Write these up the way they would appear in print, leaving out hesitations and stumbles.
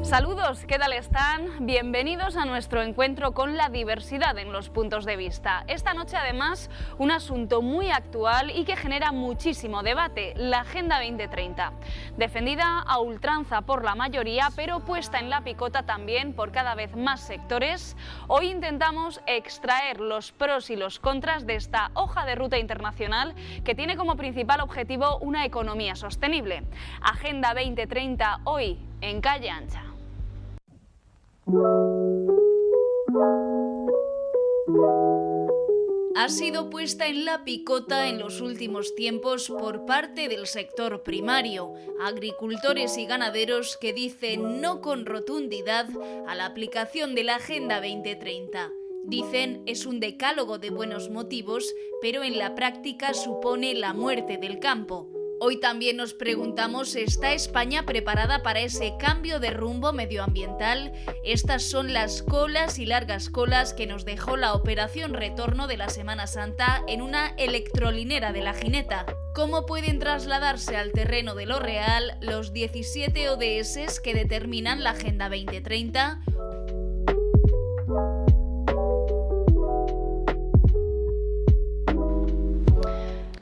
Saludos, ¿qué tal están? Bienvenidos a nuestro encuentro con la diversidad en los puntos de vista. Esta noche, además, un asunto muy actual y que genera muchísimo debate, la Agenda 2030. Defendida a ultranza por la mayoría, pero puesta en la picota también por cada vez más sectores, hoy intentamos extraer los pros y los contras de esta hoja de ruta internacional que tiene como principal objetivo una economía sostenible. Agenda 2030 hoy en Calle Ancha. Ha sido puesta en la picota en los últimos tiempos por parte del sector primario, agricultores y ganaderos que dicen no con rotundidad a la aplicación de la Agenda 2030. Dicen es un decálogo de buenos motivos, pero en la práctica supone la muerte del campo. Hoy también nos preguntamos, ¿está España preparada para ese cambio de rumbo medioambiental? Estas son las colas y largas colas que nos dejó la operación retorno de la Semana Santa en una electrolinera de La Gineta. ¿Cómo pueden trasladarse al terreno de lo real los 17 ODS que determinan la Agenda 2030?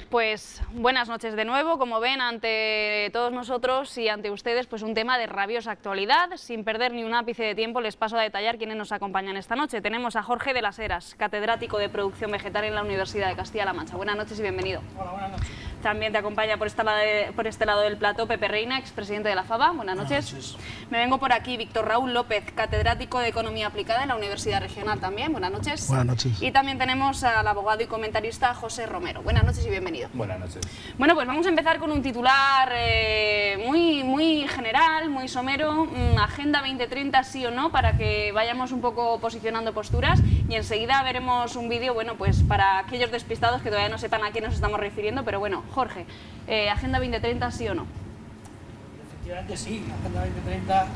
Pues buenas noches de nuevo, como ven, ante todos nosotros y ante ustedes, pues un tema de rabiosa actualidad. Sin perder ni un ápice de tiempo, les paso a detallar quiénes nos acompañan esta noche. Tenemos a Jorge de las Heras, catedrático de Producción Vegetal en la Universidad de Castilla-La Mancha. Buenas noches y bienvenido. Hola, buenas noches. También te acompaña por este lado del plató Pepe Reina, expresidente de la FABA. Buenas noches. Buenas noches. Me vengo por aquí, Víctor Raúl López, catedrático de Economía Aplicada en la Universidad Regional también. Buenas noches. Buenas noches. Y también tenemos al abogado y comentarista José Romero. Buenas noches y bienvenido. Buenas noches. Bueno, pues vamos a empezar con un titular muy general, muy somero, Agenda 2030 sí o no, para que vayamos un poco posicionando posturas, y enseguida veremos un vídeo, bueno, pues para aquellos despistados que todavía no sepan a qué nos estamos refiriendo, pero bueno, Jorge, Agenda 2030 sí o no. Efectivamente sí, la Agenda 2030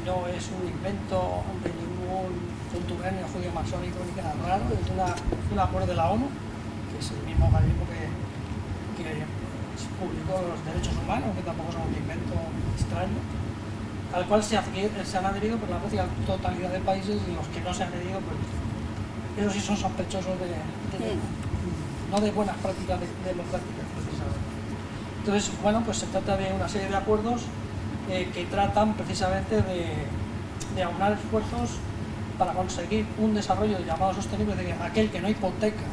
no es un invento de ningún contubernio judío masónico ni nada raro, es un acuerdo de la ONU, que es el mismo organismo que publicó los derechos humanos, que tampoco son un invento extraño, al cual se han adherido por la práctica totalidad de países, y los que no se han adherido, pues esos sí son sospechosos no de buenas prácticas democráticas, precisamente. Entonces, bueno, pues se trata de una serie de acuerdos que tratan precisamente de aunar esfuerzos para conseguir un desarrollo llamado sostenible, de aquel que no hipoteca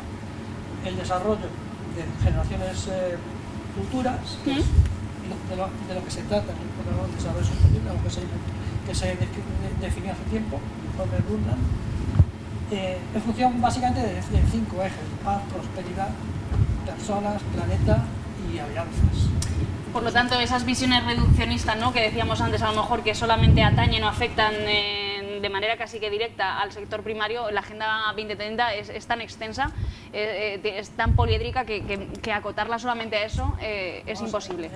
el desarrollo de generaciones futuras, que es de lo que se trata en el programa de desarrollo sostenible, algo que se definió hace tiempo, el informe Brundtland, en función básicamente de 5 ejes: paz, prosperidad, personas, planeta y alianzas. Por lo tanto, esas visiones reduccionistas, ¿no?, que decíamos antes, a lo mejor que solamente atañen o afectan de manera casi que directa al sector primario, la Agenda 2030 es tan extensa, es tan poliédrica que acotarla solamente a eso es imposible.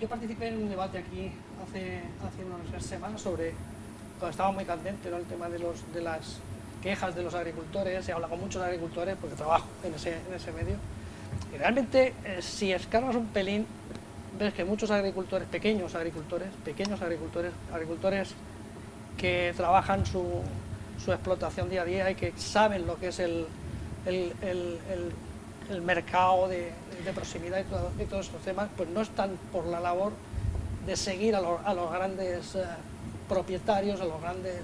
Yo participé en un debate aquí hace unas semanas cuando estaba muy candente, ¿no?, el tema de las quejas de los agricultores. Se habla con muchos agricultores porque trabajo en ese medio. Y realmente, si escarbas un pelín, ves que muchos agricultores, pequeños agricultores que trabajan su explotación día a día y que saben lo que es el mercado de proximidad y todos estos temas, pues no están por la labor de seguir a los grandes propietarios, a los grandes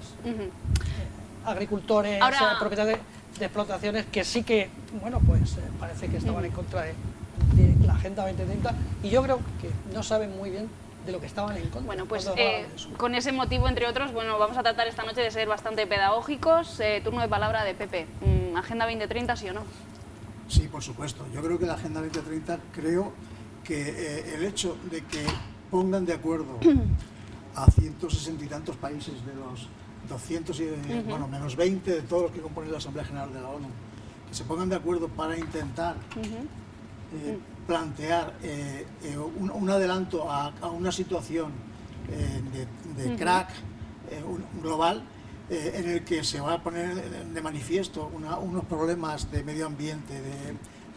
agricultores, propietarios de explotaciones, que sí que, bueno, pues parece que estaban en contra de la Agenda 2030, y yo creo que no saben muy bien de lo que estaban en contra. Bueno, pues con ese motivo, entre otros, bueno, vamos a tratar esta noche de ser bastante pedagógicos. Turno de palabra de Pepe. ¿Agenda 2030 sí o no? Sí, por supuesto. Yo creo que la Agenda 2030, creo que el hecho de que pongan de acuerdo a 160 y tantos países de los 200 y bueno, menos 20 de todos los que componen la Asamblea General de la ONU, que se pongan de acuerdo para intentar plantear un adelanto a una situación de crack global, en el que se va a poner de manifiesto unos problemas de medio ambiente,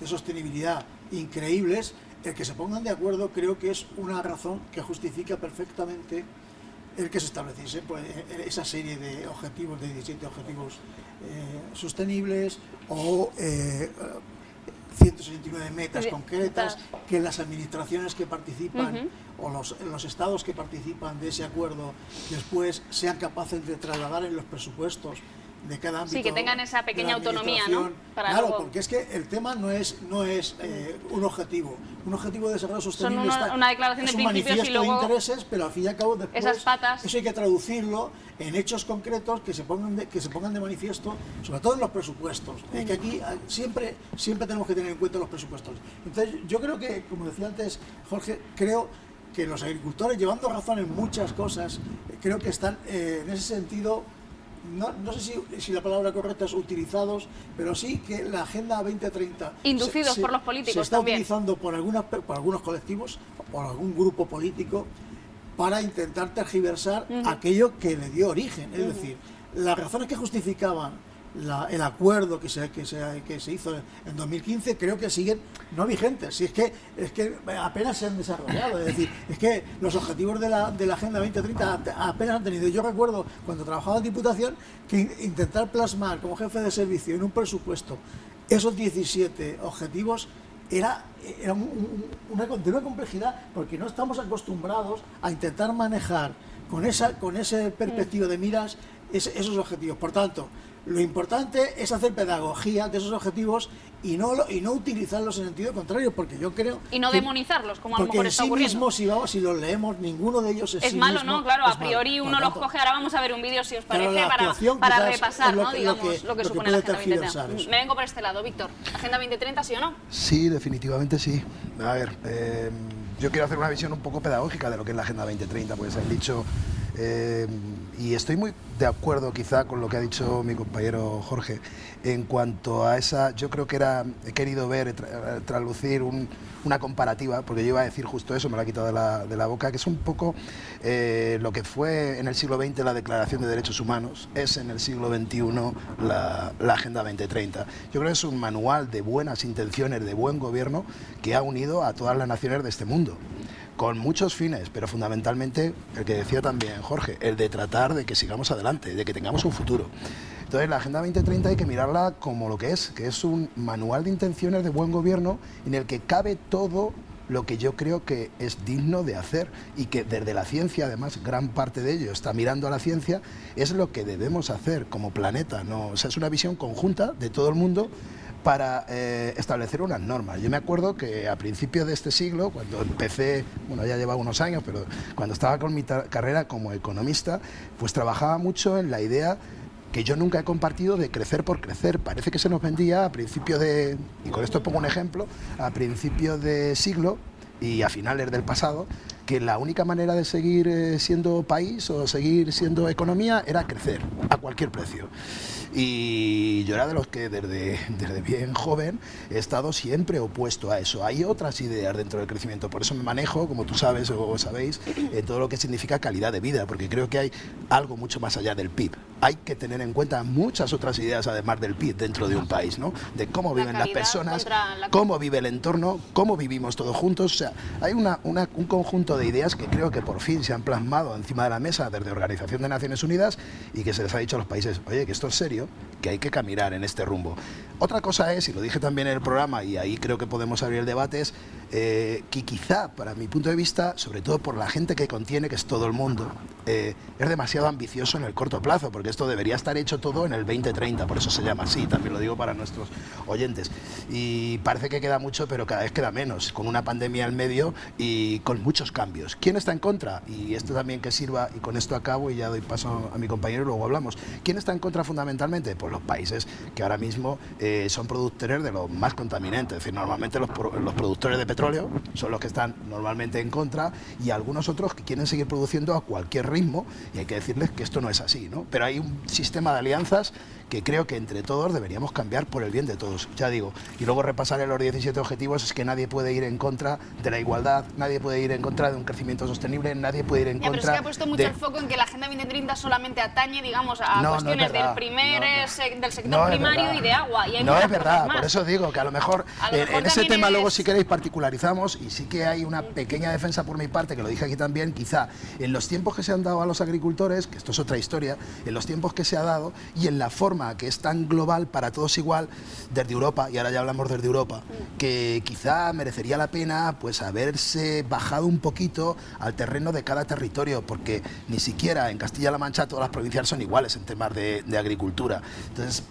de sostenibilidad increíbles. El que se pongan de acuerdo creo que es una razón que justifica perfectamente el que se estableciese pues, esa serie de objetivos, de 17 objetivos sostenibles o 169 metas concretas que las administraciones que participan o los estados que participan de ese acuerdo después sean capaces de trasladar en los presupuestos de cada ámbito. Sí, que tengan esa pequeña autonomía, ¿no? Claro, porque es que el tema no es un objetivo. Un objetivo de desarrollo sostenible una declaración de principios y luego de intereses, pero al fin y al cabo después esas patas. Eso hay que traducirlo en hechos concretos que se pongan de manifiesto, sobre todo en los presupuestos. Es que aquí siempre tenemos que tener en cuenta los presupuestos. Entonces yo creo que, como decía antes Jorge, creo que los agricultores, llevando razón en muchas cosas, creo que están en ese sentido. No sé si la palabra correcta es utilizados, pero sí que la Agenda 2030 inducidos por los políticos se está también utilizando por algunos colectivos, por algún grupo político, para intentar tergiversar aquello que le dio origen. Es decir, las razones que justificaban el acuerdo que se hizo en 2015 creo que siguen no vigentes. Si es que apenas se han desarrollado. Es decir, es que los objetivos de la Agenda 2030 apenas han tenido. Yo recuerdo cuando trabajaba en Diputación que intentar plasmar como jefe de servicio en un presupuesto esos 17 objetivos era de una complejidad, porque no estamos acostumbrados a intentar manejar con esa perspectiva de miras esos objetivos. Por tanto, lo importante es hacer pedagogía de esos objetivos y no utilizarlos en sentido contrario, porque yo creo y no demonizarlos, como a lo mejor está ocurriendo. Porque en sí mismos, si los leemos, ninguno de ellos es sí malo, mismo, ¿no? Claro, a priori malo. uno los coge. Ahora vamos a ver un vídeo, si os parece, para repasar, ¿no? Digamos, lo que supone la Agenda 2030. Me vengo por este lado, Víctor. ¿Agenda 2030, sí o no? Sí, definitivamente sí. A ver, yo quiero hacer una visión un poco pedagógica de lo que es la Agenda 2030, porque se han dicho... y estoy muy de acuerdo quizá con lo que ha dicho mi compañero Jorge en cuanto a esa, yo creo que he querido ver, traducir una comparativa, porque yo iba a decir justo eso, me lo ha quitado de la boca, que es un poco lo que fue en el siglo XX la Declaración de Derechos Humanos, es en el siglo XXI la Agenda 2030. Yo creo que es un manual de buenas intenciones, de buen gobierno, que ha unido a todas las naciones de este mundo, con muchos fines, pero fundamentalmente el que decía también Jorge, el de tratar de que sigamos adelante, de que tengamos un futuro. Entonces la Agenda 2030 hay que mirarla como lo que es un manual de intenciones de buen gobierno en el que cabe todo lo que yo creo que es digno de hacer y que desde la ciencia, además, gran parte de ello está mirando a la ciencia, es lo que debemos hacer como planeta, ¿no? O sea, es una visión conjunta de todo el mundo para establecer unas normas. Yo me acuerdo que a principios de este siglo, cuando empecé, bueno, ya llevaba unos años, pero cuando estaba con mi carrera como economista, pues trabajaba mucho en la idea que yo nunca he compartido de crecer por crecer. Parece que se nos vendía a principios de, y con esto pongo un ejemplo, a principios de siglo y a finales del pasado, que la única manera de seguir siendo país o seguir siendo economía era crecer a cualquier precio. Y yo era de los que desde bien joven he estado siempre opuesto a eso. Hay otras ideas dentro del crecimiento, por eso me manejo, como tú sabes o sabéis, todo lo que significa calidad de vida, porque creo que hay algo mucho más allá del PIB. Hay que tener en cuenta muchas otras ideas además del PIB dentro de un país, ¿no? De cómo viven las personas, cómo vive el entorno, cómo vivimos todos juntos. O sea, hay un conjunto de ideas que creo que por fin se han plasmado encima de la mesa desde Organización de Naciones Unidas y que se les ha dicho a los países, oye, que esto es serio, que hay que caminar en este rumbo. Otra cosa es, y lo dije también en el programa, y ahí creo que podemos abrir el debate, es que quizá, para mi punto de vista, sobre todo por la gente que contiene, que es todo el mundo, es demasiado ambicioso en el corto plazo, porque esto debería estar hecho todo en el 2030, por eso se llama así, también lo digo para nuestros oyentes. Y parece que queda mucho, pero cada vez queda menos, con una pandemia al medio y con muchos cambios. ¿Quién está en contra? Y esto también que sirva, y con esto acabo y ya doy paso a mi compañero y luego hablamos. ¿Quién está en contra fundamentalmente? Pues los países que ahora mismo son productores de los más contaminantes, es decir, normalmente los productores de petróleo son los que están normalmente en contra y algunos otros que quieren seguir produciendo a cualquier ritmo y hay que decirles que esto no es así, ¿no? Pero hay un sistema de alianzas que creo que entre todos deberíamos cambiar por el bien de todos, ya digo. Y luego repasaré los 17 objetivos, es que nadie puede ir en contra de la igualdad, nadie puede ir en contra de un crecimiento sostenible, nadie puede ir en contra pero es que ha puesto mucho el foco en que la Agenda 2030 solamente atañe, digamos, a cuestiones del primer sector primario y de agua. Y hay no es muchas verdad, cosas más. Por eso digo que a lo mejor en ese tema luego si queréis particularizamos y sí que hay una pequeña defensa por mi parte, que lo dije aquí también, quizá en los tiempos que se han dado a los agricultores, que esto es otra historia, en los tiempos que se ha dado y en la forma que es tan global para todos igual desde Europa, y ahora ya hablamos desde Europa, que quizá merecería la pena pues haberse bajado un poquito al terreno de cada territorio, porque ni siquiera en Castilla-La Mancha todas las provincias son iguales en temas de agricultura. Entonces,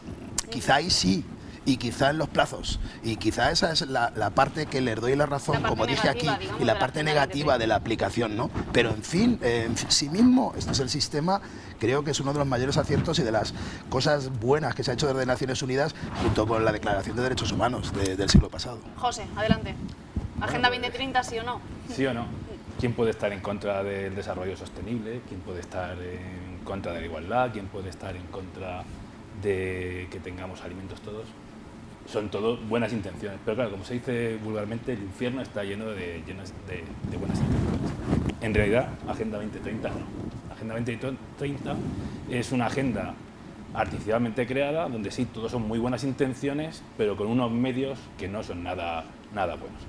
quizá ahí sí, y quizá en los plazos, y quizá esa es la parte que les doy la razón, como dije aquí, digamos, y la parte negativa de la aplicación, ¿no? Pero en fin, en sí mismo, este es el sistema, creo que es uno de los mayores aciertos y de las cosas buenas que se ha hecho desde Naciones Unidas, junto con la Declaración de Derechos Humanos del siglo pasado. José, adelante. ¿Agenda 2030 sí o no? Sí o no. ¿Quién puede estar en contra del desarrollo sostenible? ¿Quién puede estar en contra de la igualdad? ¿Quién puede estar en contra de que tengamos alimentos todos? Son todo buenas intenciones, pero claro, como se dice vulgarmente, el infierno está lleno de buenas intenciones. En realidad, Agenda 2030 no. Agenda 2030 es una agenda artificialmente creada, donde sí, todos son muy buenas intenciones, pero con unos medios que no son nada buenos.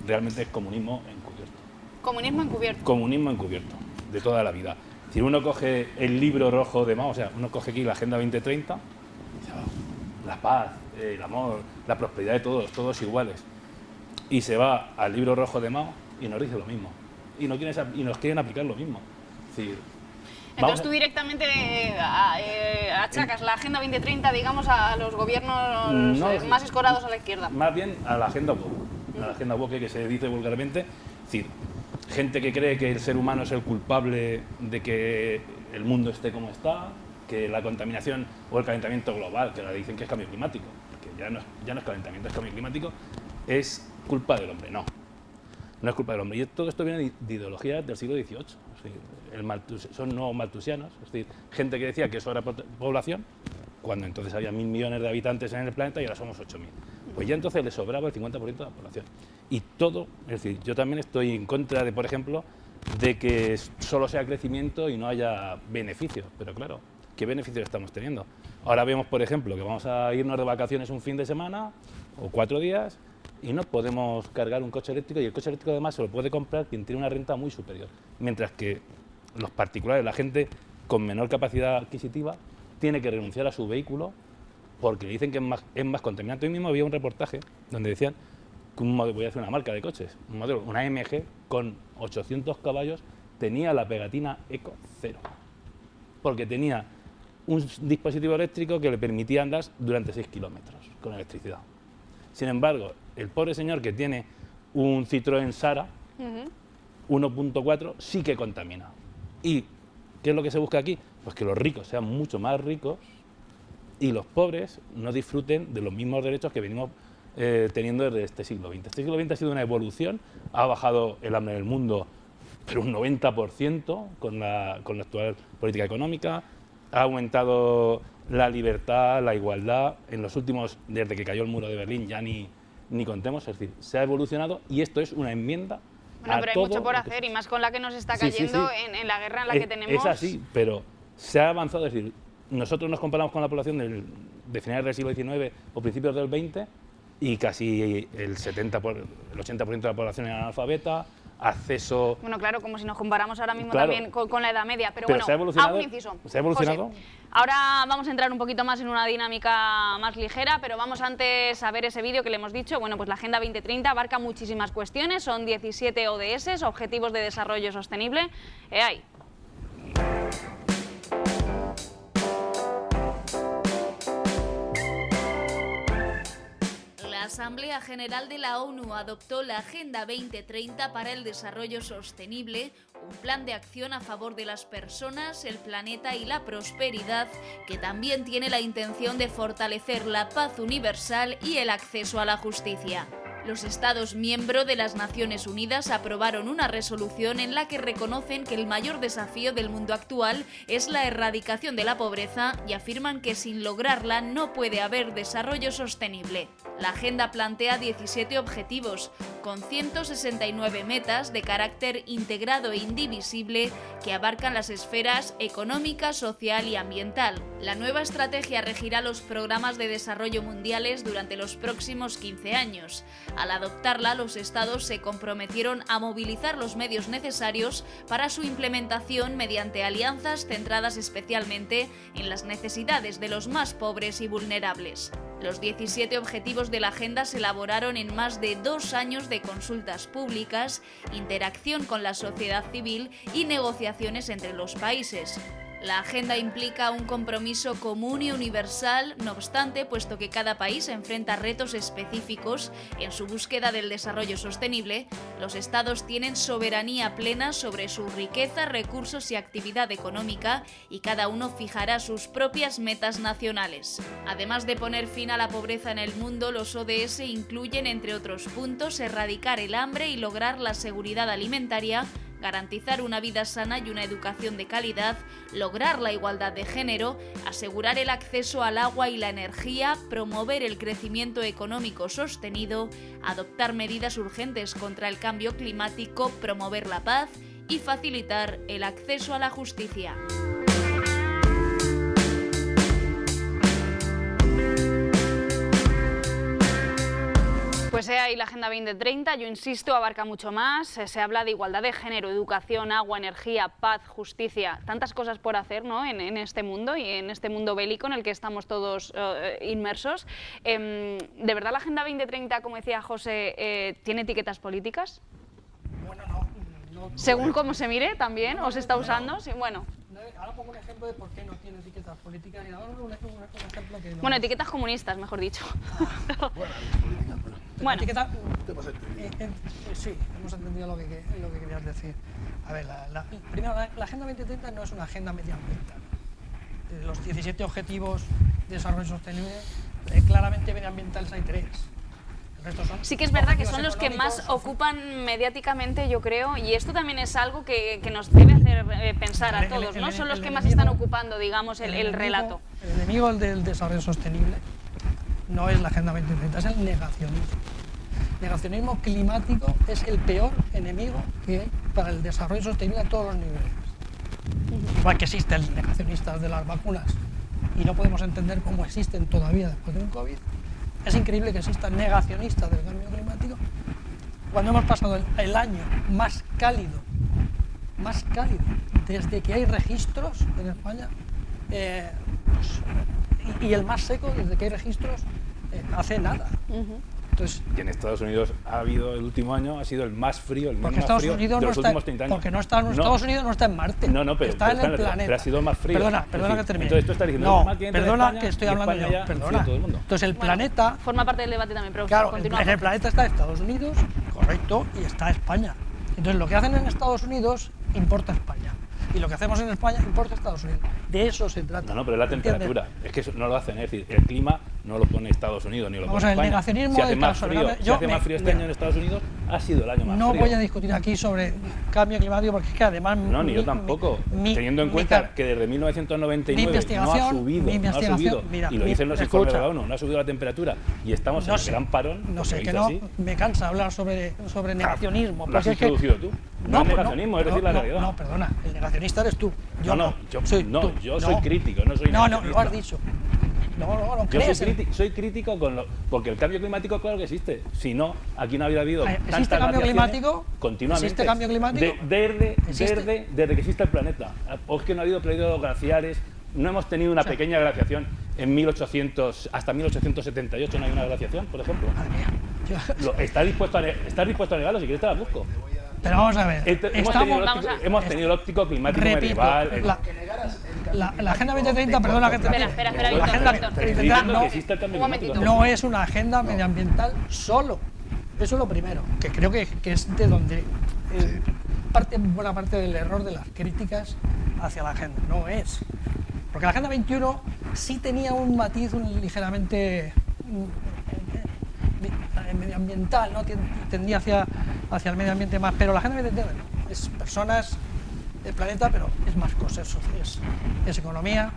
Realmente es comunismo encubierto. ¿Comunismo encubierto? Comunismo encubierto, de toda la vida. Si uno coge el libro rojo de Mao, o sea, uno coge aquí la Agenda 2030, la paz, el amor, la prosperidad de todos iguales, y se va al libro rojo de Mao y nos dice lo mismo, y nos quieren aplicar lo mismo. Es decir, entonces tú directamente achacas la Agenda 2030, digamos, a los gobiernos más escorados a la izquierda. Más bien a la Agenda Woke, a la Agenda Woke que se dice vulgarmente, es decir, gente que cree que el ser humano es el culpable de que el mundo esté como está, que la contaminación o el calentamiento global, que ahora dicen que es cambio climático, que ya no es calentamiento, es cambio climático, es culpa del hombre. No es culpa del hombre. Y todo esto viene de ideologías del siglo XVIII. Es decir, son nuevos maltusianos, es decir, gente que decía que eso era población, cuando entonces había 1.000 millones de habitantes en el planeta y ahora somos 8.000. Pues ya entonces le sobraba el 50% de la población. Y todo, es decir, yo también estoy en contra de, por ejemplo, de que solo sea crecimiento y no haya beneficios, pero claro, ¿qué beneficios estamos teniendo? Ahora vemos, por ejemplo, que vamos a irnos de vacaciones un fin de semana o 4 días y no podemos cargar un coche eléctrico, y el coche eléctrico además se lo puede comprar quien tiene una renta muy superior, mientras que los particulares, la gente con menor capacidad adquisitiva, tiene que renunciar a su vehículo porque le dicen que es más contaminante. Hoy mismo había un reportaje donde decían que voy a hacer una marca de coches, un modelo, una AMG con 800 caballos, tenía la pegatina Eco 0, porque tenía un dispositivo eléctrico que le permitía andar durante 6 kilómetros con electricidad. Sin embargo, el pobre señor que tiene un Citroën Sara 1.4 sí que contamina. ¿Y qué es lo que se busca aquí? Pues que los ricos sean mucho más ricos y los pobres no disfruten de los mismos derechos que venimos teniendo desde este siglo XX. Este siglo XX ha sido una evolución, ha bajado el hambre en el mundo pero un 90% con la actual política económica, ha aumentado la libertad, la igualdad, en los últimos, desde que cayó el muro de Berlín, ya ni contemos, es decir, se ha evolucionado y esto es una enmienda. Bueno, pero hay mucho por hacer y más con la que nos está cayendo en la guerra en la que tenemos. Es así, pero se ha avanzado, es decir, nosotros nos comparamos con la población de finales del siglo XIX o principios del XX y casi el 80% de la población era analfabeta, acceso... Bueno, claro, como si nos comparamos ahora mismo claro, también con la Edad Media, pero bueno, se ha evolucionado, hago un inciso. ¿Se ha evolucionado? José, ahora vamos a entrar un poquito más en una dinámica más ligera, pero vamos antes a ver ese vídeo que le hemos dicho. Bueno, pues la Agenda 2030 abarca muchísimas cuestiones, son 17 ODS, Objetivos de Desarrollo Sostenible. Ahí. La Asamblea General de la ONU adoptó la Agenda 2030 para el Desarrollo Sostenible, un plan de acción a favor de las personas, el planeta y la prosperidad, que también tiene la intención de fortalecer la paz universal y el acceso a la justicia. Los Estados miembros de las Naciones Unidas aprobaron una resolución en la que reconocen que el mayor desafío del mundo actual es la erradicación de la pobreza y afirman que sin lograrla no puede haber desarrollo sostenible. La agenda plantea 17 objetivos, con 169 metas de carácter integrado e indivisible que abarcan las esferas económica, social y ambiental. La nueva estrategia regirá los programas de desarrollo mundiales durante los próximos 15 años. Al adoptarla, los Estados se comprometieron a movilizar los medios necesarios para su implementación mediante alianzas centradas especialmente en las necesidades de los más pobres y vulnerables. Los 17 objetivos de la agenda se elaboraron en más de 2 años de consultas públicas, interacción con la sociedad civil y negociaciones entre los países. La agenda implica un compromiso común y universal, no obstante, puesto que cada país enfrenta retos específicos en su búsqueda del desarrollo sostenible, los estados tienen soberanía plena sobre su riqueza, recursos y actividad económica y cada uno fijará sus propias metas nacionales. Además de poner fin a la pobreza en el mundo, los ODS incluyen, entre otros puntos, erradicar el hambre y lograr la seguridad alimentaria, garantizar una vida sana y una educación de calidad, lograr la igualdad de género, asegurar el acceso al agua y la energía, promover el crecimiento económico sostenido, adoptar medidas urgentes contra el cambio climático, promover la paz y facilitar el acceso a la justicia. Pues ahí la Agenda 2030, yo insisto, abarca mucho más. Se habla de igualdad de género, educación, agua, energía, paz, justicia, tantas cosas por hacer, ¿no? en este mundo y en este mundo bélico en el que estamos todos inmersos. ¿De verdad la Agenda 2030, como decía José, tiene etiquetas políticas? Bueno, no. Según cómo se mire también, ¿o se está usando? Sí, bueno. Ahora pongo un ejemplo de por qué no tiene etiquetas políticas y ahora un ejemplo que no. Bueno, etiquetas comunistas, mejor dicho. Bueno, etiqueta, sí, hemos entendido lo que querías decir. A ver, primero, la Agenda 2030 no es una agenda medioambiental. De los 17 objetivos de desarrollo sostenible, claramente medioambientales hay 3. Sí que es verdad que son los que más ocupan mediáticamente, yo creo, y esto también es algo que nos debe hacer pensar a todos, ¿no? Son los que más están ocupando, digamos, el relato. El enemigo del desarrollo sostenible no es la Agenda 2030, es el negacionismo. El negacionismo climático es el peor enemigo que hay para el desarrollo sostenible a todos los niveles. Igual que existen negacionistas de las vacunas y no podemos entender cómo existen todavía después de un COVID, es increíble que existan negacionistas del cambio climático cuando hemos pasado el año más cálido desde que hay registros en España y el más seco desde que hay registros hace nada. Entonces, y en Estados Unidos ha habido el último año, ha sido el más frío, el porque más Estados frío Unidos de no los está, últimos 30 años. porque no está, Estados Unidos no está en Marte, pero está en el planeta. Pero ha sido más frío. Perdona que termine. Entonces tú estás diciendo, no, que perdona España, que estoy hablando yo, perdona. Todo el mundo. Entonces el planeta... Forma parte del debate también, pero claro, continuamos. en el planeta está Estados Unidos, correcto, y está España. Entonces lo que hacen en Estados Unidos importa a España. Y lo que hacemos en España importa a Estados Unidos. De eso se trata. No, pero es la temperatura. Es que eso no lo hacen. Es decir, el clima no lo pone Estados Unidos ni lo pone España. El negacionismo si hace más frío este año en Estados Unidos, ha sido el año más frío. No voy a discutir aquí sobre cambio climático porque es que además... No, ni yo tampoco. Teniendo en cuenta que desde 1999 no ha subido. Mira, y lo dicen los informes de la ONU, no ha subido la temperatura. Y estamos en el gran parón. No sé, que no me cansa hablar sobre negacionismo. ¿Lo has introducido tú? No es negacionismo, es decir la realidad. No, perdona, el negacionista eres tú. Yo soy crítico, no soy negacionista. No, lo has dicho. No crees. Soy crítico porque el cambio climático, claro que existe. Si no, aquí no habría habido ¿Existe cambio climático? Continuamente. ¿Existe cambio climático? Desde que existe el planeta. O es que no ha habido periodos glaciares, no hemos tenido una pequeña glaciación en 1800, hasta 1878 no hay una glaciación, por ejemplo. Madre mía. ¿Estás dispuesto a negarlo? Si quieres te la busco. Pero vamos a ver. Hemos tenido el óptico climático medieval. La Agenda 2030, perdona que te... Espera, la Agenda 2030 no es una agenda medioambiental solo. Eso es lo primero, que creo que es de donde buena parte del error de las críticas hacia la agenda. No es. Porque la Agenda 21 sí tenía un matiz ligeramente medioambiental, ¿no? Tendía hacia el medio ambiente más, pero la Agenda 2030 no. Es personas, el planeta, pero es más cosas, es economía.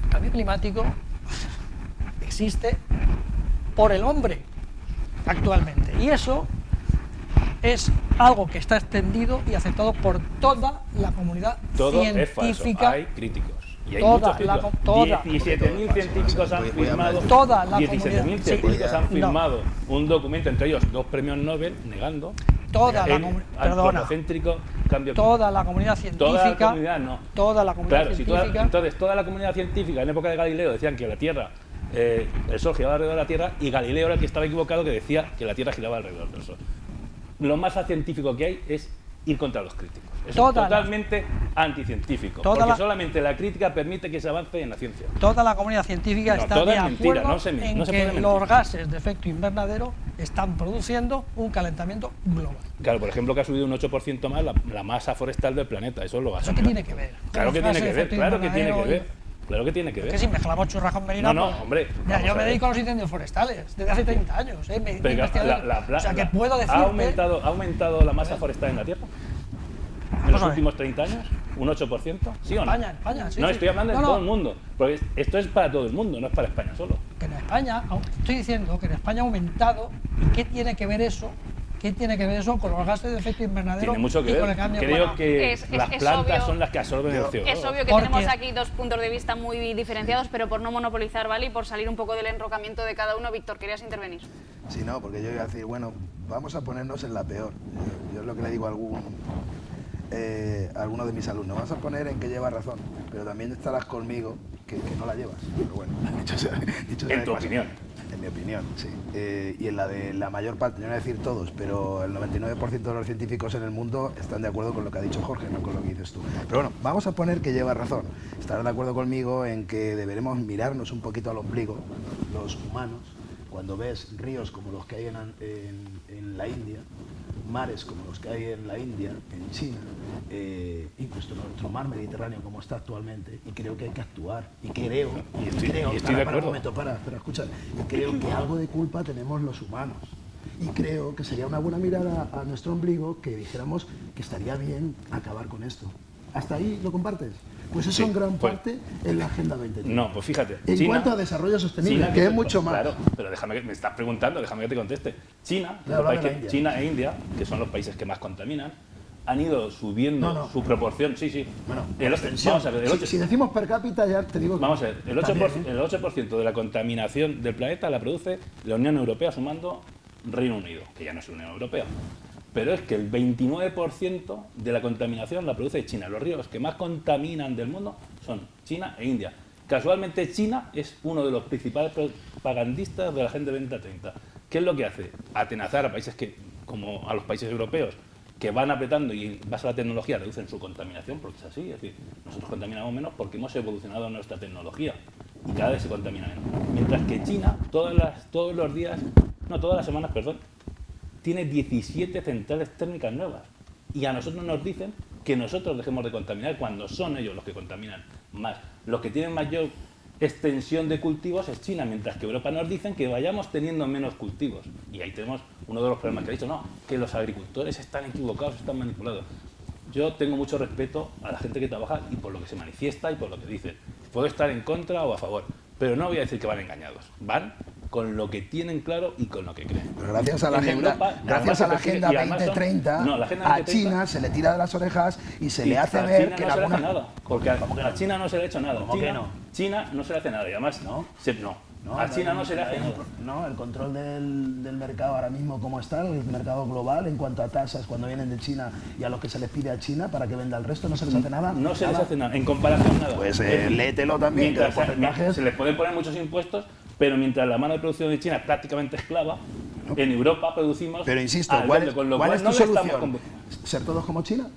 El cambio climático existe por el hombre actualmente, y eso es algo que está extendido y aceptado por toda la comunidad Todo científica. es falso, hay críticos. Y hay Toda muchos críticos. toda. 17.000 científicos han firmado, Toda la 17.000 comunidad. científicos Sí. han firmado un documento, entre ellos 2 premios Nobel, negando Toda la el comunidad, antropocéntrico cambio toda la comunidad científica, Toda la comunidad no. toda la comunidad Claro, científica, entonces toda la comunidad científica en época de Galileo decían que la Tierra, el Sol giraba alrededor de la Tierra, y Galileo era el que estaba equivocado, que decía que la Tierra giraba alrededor del Sol. Lo más científico que hay es ir contra los críticos. Eso es totalmente anticientífico, porque solamente la crítica permite que se avance en la ciencia. toda la comunidad científica está de acuerdo en que los gases de efecto invernadero están produciendo un calentamiento global. Claro, por ejemplo, que ha subido un 8% más la masa forestal del planeta, eso es lo ¿Eso qué tiene que ver? Claro que tiene que ver, claro que tiene que ver. Claro que tiene que ver. Es que si mezclamos churras con merinas... No, hombre. Mira, yo me dedico a los incendios forestales desde hace 30 años. O sea, que puedo decirte... ¿Ha aumentado la masa forestal en la Tierra? ¿En los últimos 30 años? ¿Un 8%? ¿Sí o no? España, sí. No, sí. estoy hablando de todo el mundo. Porque esto es para todo el mundo, no es para España solo. Que en España, estoy diciendo que en España ha aumentado. ¿Y qué tiene que ver eso? ¿Qué tiene que ver eso con los gases de efecto invernadero? Tiene mucho que ver. Con el cambio Creo que las plantas obvio, son las que absorben el CO2. Es obvio que tenemos aquí dos puntos de vista muy diferenciados, pero por no monopolizar, ¿vale? Y por salir un poco del enrocamiento de cada uno, Víctor, ¿querías intervenir? Sí, no, porque yo iba a decir, bueno, vamos a ponernos en la peor. Yo es lo que le digo a alguno de mis alumnos, vas a poner en que lleva razón, pero también estarás conmigo que no la llevas. Pero bueno, dicho sea en tu opinión. En mi opinión, sí. Y en la de la mayor parte, no voy a decir todos, pero el 99% de los científicos en el mundo están de acuerdo con lo que ha dicho Jorge, no con lo que dices tú. Pero bueno, vamos a poner que lleva razón. Estarás de acuerdo conmigo en que deberemos mirarnos un poquito al ombligo, los humanos, cuando ves ríos como los que hay en la India, mares como los que hay en la India, en China, incluso nuestro mar Mediterráneo como está actualmente, y creo que hay que actuar, y creo, estoy de acuerdo. Un momento, escucha, y creo que algo de culpa tenemos los humanos, y creo que sería una buena mirada a nuestro ombligo que dijéramos que estaría bien acabar con esto. ¿Hasta ahí lo compartes? Pues eso en gran parte en la Agenda 2030. No, pues fíjate. En cuanto a desarrollo sostenible, que es mucho más. Claro, pero déjame que me estás preguntando, déjame que te conteste. China e India, que son los países que más contaminan, han ido subiendo su proporción. Sí. Bueno, vamos a ver, si decimos per cápita ya te digo que... Vamos a ver, el 8% de la contaminación del planeta la produce la Unión Europea, sumando Reino Unido, que ya no es la Unión Europea. Pero es que el 29% de la contaminación la produce China. Los ríos que más contaminan del mundo son China e India. Casualmente China es uno de los principales propagandistas de la Agenda 2030. ¿Qué es lo que hace? Atenazar a países como a los países europeos, que van apretando y en base a la tecnología reducen su contaminación, porque es así. Es decir, nosotros contaminamos menos porque hemos evolucionado nuestra tecnología y cada vez se contamina menos. Mientras que China, todas las semanas, tiene 17 centrales térmicas nuevas. Y a nosotros nos dicen que nosotros dejemos de contaminar cuando son ellos los que contaminan más. Los que tienen mayor extensión de cultivos es China, mientras que Europa nos dicen que vayamos teniendo menos cultivos. Y ahí tenemos uno de los problemas que ha dicho, que los agricultores están equivocados, están manipulados. Yo tengo mucho respeto a la gente que trabaja y por lo que se manifiesta y por lo que dice. Puedo estar en contra o a favor, pero no voy a decir que van engañados. Van con lo que tienen claro y con lo que creen. Pero gracias a la Agenda 2030, a China se le tira de las orejas y se le hace ver que no se le hace nada. Porque a China no se le ha hecho nada. ¿Cómo que no? China no se le hace nada y además a China no se le hace nada. No, el control del mercado ahora mismo como está, el mercado global en cuanto a tasas cuando vienen de China y a lo que se les pide a China para que venda el resto, no se les hace nada. No se les hace nada, en comparación nada. Pues léetelo también. Se les pueden poner muchos impuestos, pero mientras la mano de producción de China es prácticamente esclava, en Europa producimos... Pero insisto, ¿cuál es tu solución? ¿Ser todos como China?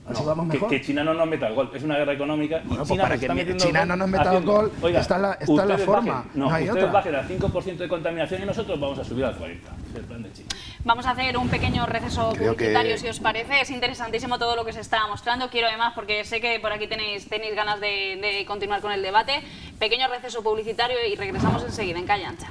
¿Así vamos mejor? Que China no nos meta el gol, es una guerra económica. Bueno, y China, pues para que China no nos meta el gol, está la forma. No hay ustedes otra. bajen al 5% de contaminación y nosotros vamos a subir al 40%. Es el plan de China. Vamos a hacer un pequeño receso publicitario, si os parece. Es interesantísimo todo lo que se está mostrando. Quiero además, porque sé que por aquí tenéis ganas de continuar con el debate. Pequeño receso publicitario y regresamos enseguida en Calle Ancha.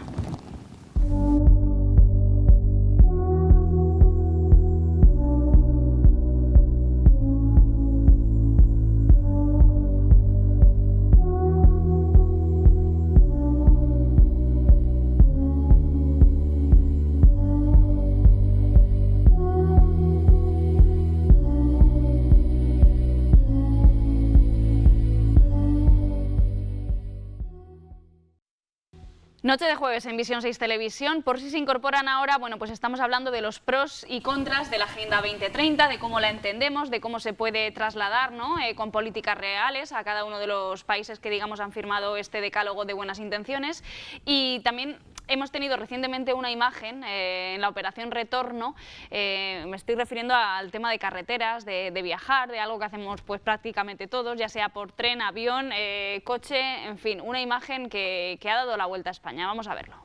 Noche de jueves en Visión 6 Televisión. Por si se incorporan ahora, bueno, pues estamos hablando de los pros y contras de la Agenda 2030, de cómo la entendemos, de cómo se puede trasladar, ¿no? Con políticas reales a cada uno de los países que, digamos, han firmado este decálogo de buenas intenciones. Y también hemos tenido recientemente una imagen en la Operación Retorno. Me estoy refiriendo al tema de carreteras, de viajar, de algo que hacemos pues prácticamente todos, ya sea por tren, avión, coche, en fin, una imagen que ha dado la vuelta a España. Vamos a verlo.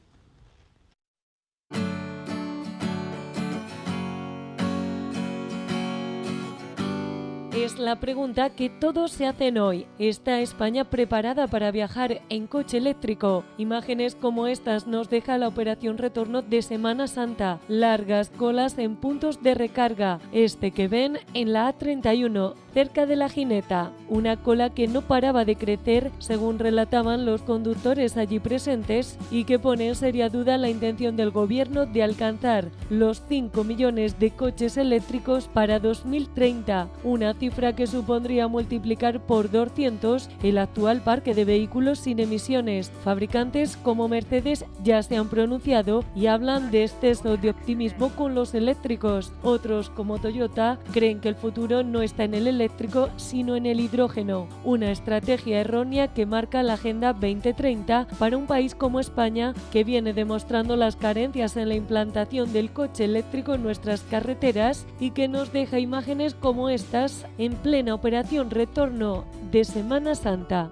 Es la pregunta que todos se hacen hoy. ¿Está España preparada para viajar en coche eléctrico? Imágenes como estas nos deja la Operación Retorno de Semana Santa. Largas colas en puntos de recarga. Este que ven en la A31, cerca de La Gineta. Una cola que no paraba de crecer, según relataban los conductores allí presentes, y que pone en seria duda la intención del gobierno de alcanzar los 5 millones de coches eléctricos para 2030. Una cifra que supondría multiplicar por 200 el actual parque de vehículos sin emisiones. Fabricantes como Mercedes ya se han pronunciado y hablan de exceso de optimismo con los eléctricos. Otros, como Toyota, creen que el futuro no está en el eléctrico, sino en el hidrógeno. Una estrategia errónea que marca la Agenda 2030 para un país como España, que viene demostrando las carencias en la implantación del coche eléctrico en nuestras carreteras y que nos deja imágenes como estas en plena Operación Retorno de Semana Santa.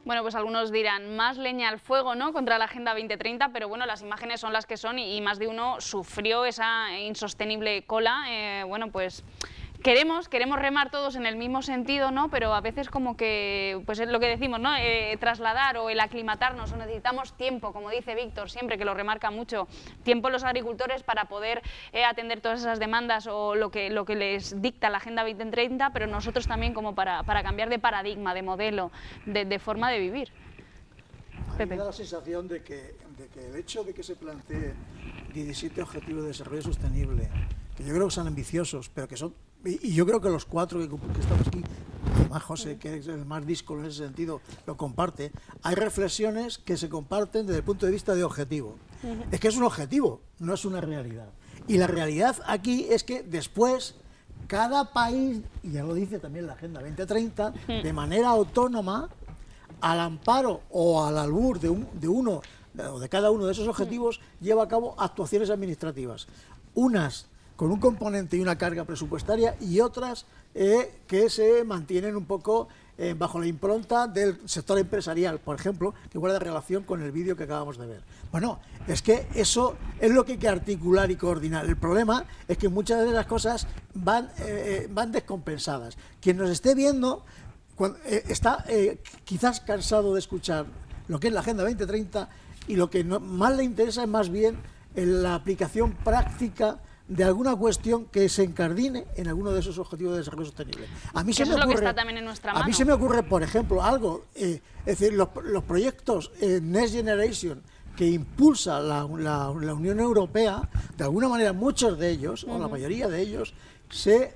Bueno, pues algunos dirán, más leña al fuego, ¿no?, contra la Agenda 2030, pero bueno, las imágenes son las que son y más de uno sufrió esa insostenible cola. Bueno, pues queremos remar todos en el mismo sentido, ¿no?, pero a veces como que, pues es lo que decimos, ¿no?, trasladar o el aclimatarnos, o necesitamos tiempo, como dice Víctor siempre, que lo remarca mucho, tiempo los agricultores para poder atender todas esas demandas o lo que les dicta la Agenda 2030, pero nosotros también como para cambiar de paradigma, de modelo, de forma de vivir. A mí me da la sensación de que el hecho de que se planteen 17 objetivos de desarrollo sostenible, que yo creo que son ambiciosos, pero que son, y yo creo que los 4 que estamos aquí, además José, que es el más díscolo en ese sentido, lo comparte, hay reflexiones que se comparten desde el punto de vista de objetivo. Es que es un objetivo, no es una realidad. Y la realidad aquí es que después cada país, y ya lo dice también la Agenda 2030, de manera autónoma, al amparo o al albur de uno o de cada uno de esos objetivos, lleva a cabo actuaciones administrativas. Unas con un componente y una carga presupuestaria y otras que se mantienen un poco bajo la impronta del sector empresarial, por ejemplo, que guarda relación con el vídeo que acabamos de ver. Bueno, es que eso es lo que hay que articular y coordinar. El problema es que muchas de las cosas van descompensadas. Quien nos esté viendo está quizás cansado de escuchar lo que es la Agenda 2030 y lo que más le interesa es más bien la aplicación práctica de alguna cuestión que se encardine en alguno de esos objetivos de desarrollo sostenible. A mí se me ocurre, es lo que está también en nuestra mano. A mí se me ocurre, por ejemplo, algo, es decir, los proyectos Next Generation que impulsa la Unión Europea, de alguna manera muchos de ellos, o la mayoría de ellos, se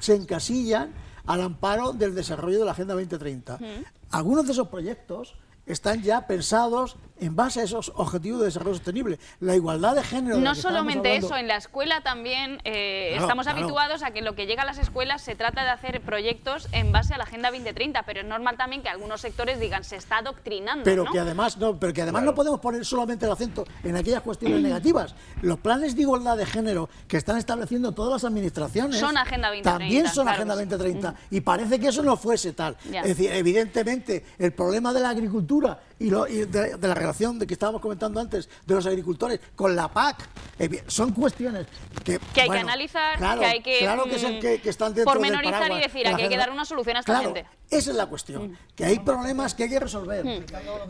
encasillan al amparo del desarrollo de la Agenda 2030. Algunos de esos proyectos están ya pensados en base a esos objetivos de desarrollo sostenible. La igualdad de género... No solamente eso, en la escuela también estamos habituados a que lo que llega a las escuelas se trata de hacer proyectos en base a la Agenda 2030, pero es normal también que algunos sectores digan, se está adoctrinando, pero ¿no? que además no podemos poner solamente el acento en aquellas cuestiones negativas. Los planes de igualdad de género que están estableciendo todas las administraciones son Agenda 2030, también son claro, Agenda 2030 y parece que eso no fuese tal. Ya. Es decir, evidentemente el problema de la agricultura y de la relación de que estábamos comentando antes de los agricultores con la PAC son cuestiones que hay que analizar, claro, que hay que están dentro pormenorizar del y decir, aquí hay que dar una solución a esta gente. Esa es la cuestión, que hay problemas que hay que resolver.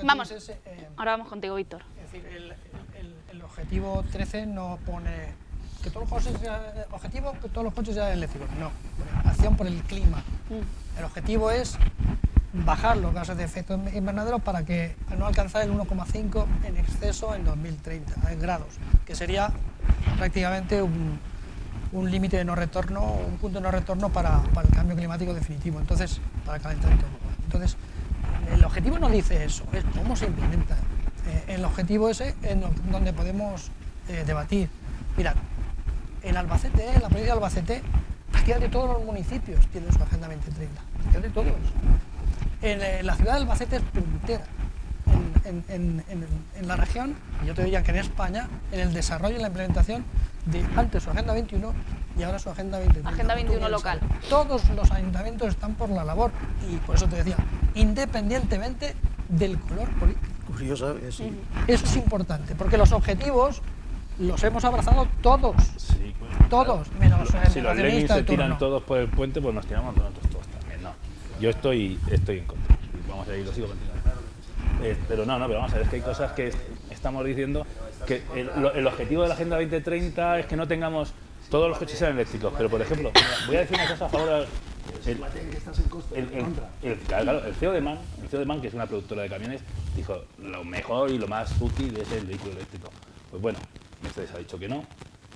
Vamos, ahora vamos contigo, Víctor. Es decir, el objetivo 13 no pone que todos los coches sean eléctricos, no, acción por el clima. El objetivo es bajar los gases de efecto invernadero para que no alcanzar el 1,5 en exceso en 2030 grados, que sería prácticamente un límite de no retorno, un punto de no retorno para el cambio climático definitivo, entonces, para el calentamiento global. Entonces, el objetivo no dice eso, es cómo se implementa. El objetivo ese es donde podemos debatir. Mirad, en Albacete, en la provincia de Albacete, prácticamente todos los municipios tienen su Agenda 2030, prácticamente todos. En la ciudad de Albacete es puntera en la región, y yo te diría que en España, en el desarrollo y la implementación de antes su Agenda 21 y ahora su Agenda 2030. Agenda 21 local. Todos los ayuntamientos están por la labor, y por eso te decía, independientemente del color político. Curioso, sí. Eso es importante, porque los objetivos los hemos abrazado todos. Sí, pues, todos, menos el si los Lenin nacionalista se de tiran turno. todos por el puente, pues nos tiramos nosotros todos también, ¿no? Yo estoy en contra. Vamos a ir, lo sigo continuando. Pero vamos a ver, es que hay cosas que estamos diciendo que el objetivo de la Agenda 2030 es que no tengamos todos los coches sean eléctricos, pero por ejemplo, voy a decir una cosa a favor el CEO de MAN, que es una productora de camiones, dijo lo mejor y lo más útil es el vehículo eléctrico. Pues bueno, Mercedes ha dicho que no,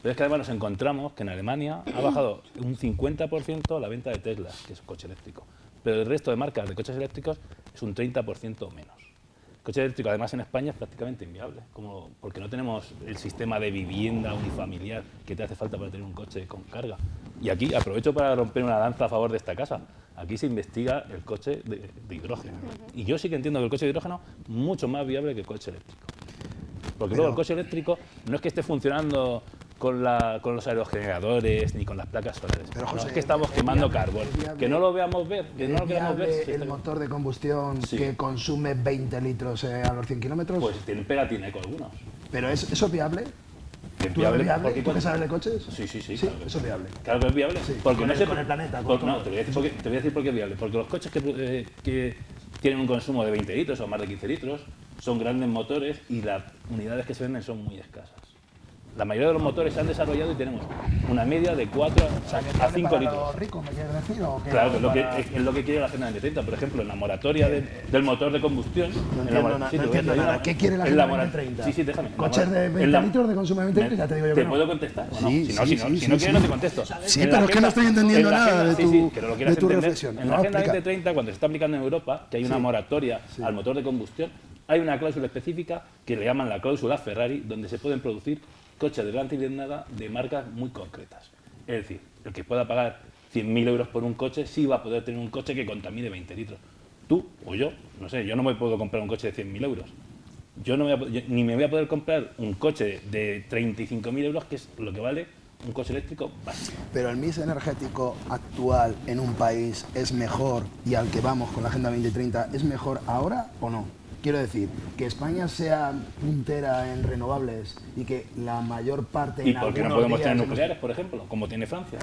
pero es que además nos encontramos que en Alemania ha bajado un 50% la venta de Tesla, que es un coche eléctrico, pero el resto de marcas de coches eléctricos es un 30% menos. El coche eléctrico, además, en España es prácticamente inviable, porque no tenemos el sistema de vivienda unifamiliar que te hace falta para tener un coche con carga. Y aquí aprovecho para romper una lanza a favor de esta casa. Aquí se investiga el coche de hidrógeno. Y yo sí que entiendo que el coche de hidrógeno es mucho más viable que el coche eléctrico. Porque luego el coche eléctrico no es que esté funcionando con los aerogeneradores ni con las placas solares. Pero, José, no, es que estamos quemando carbón. Que no lo veamos ver, que no lo queramos ver. El motor de combustión Sí. que consume 20 litros a los 100 kilómetros. Pues tienen pegatina eco algunos. Pero ¿eso es viable? Es ¿Tú lo ves viable, viable? porque ¿Tú que sabes de coches? Sí, Sí, claro que eso es viable. Claro que es viable. Sí. Porque no sé Con el planeta, no, con todo. te voy a decir por qué es viable. Porque los coches que tienen un consumo de 20 litros o más de 15 litros son grandes motores y las unidades que se venden son muy escasas. La mayoría de los motores se han desarrollado y tenemos una media de 4 a 5 litros. ¿Los ricos, me quieres decir? ¿O qué? Claro, es lo que quiere la Agenda 2030. Por ejemplo, en la moratoria del motor de combustión... No entiendo nada. ¿Qué quiere la Agenda 2030? Sí, déjame. ¿Coches de 20 litros de consumo de 20 litros? Ya te digo yo que ¿Te no. puedo contestar? ¿O no? Sí, Si no sí, quieres, no te contesto. Sí, pero es que no estoy entendiendo nada de tu reflexión. reflexión. En la Agenda 2030, cuando se está aplicando en Europa, que hay una moratoria al motor de combustión, hay una cláusula específica que le llaman la cláusula Ferrari, donde se pueden producir coches de gran cilindrada de marcas muy concretas. Es decir, el que pueda pagar 100.000 euros por un coche sí va a poder tener un coche que contamine 20 litros. Tú o yo, no sé, yo no me puedo comprar un coche de 100.000 euros. Ni me voy a poder comprar un coche de 35.000 euros, que es lo que vale un coche eléctrico básico. Pero el mix energético actual en un país es mejor, y al que vamos con la Agenda 2030, ¿es mejor ahora o no? Quiero decir, que España sea puntera en renovables y que la mayor parte... ¿Y por qué no podemos tener nucleares, por ejemplo, como tiene Francia?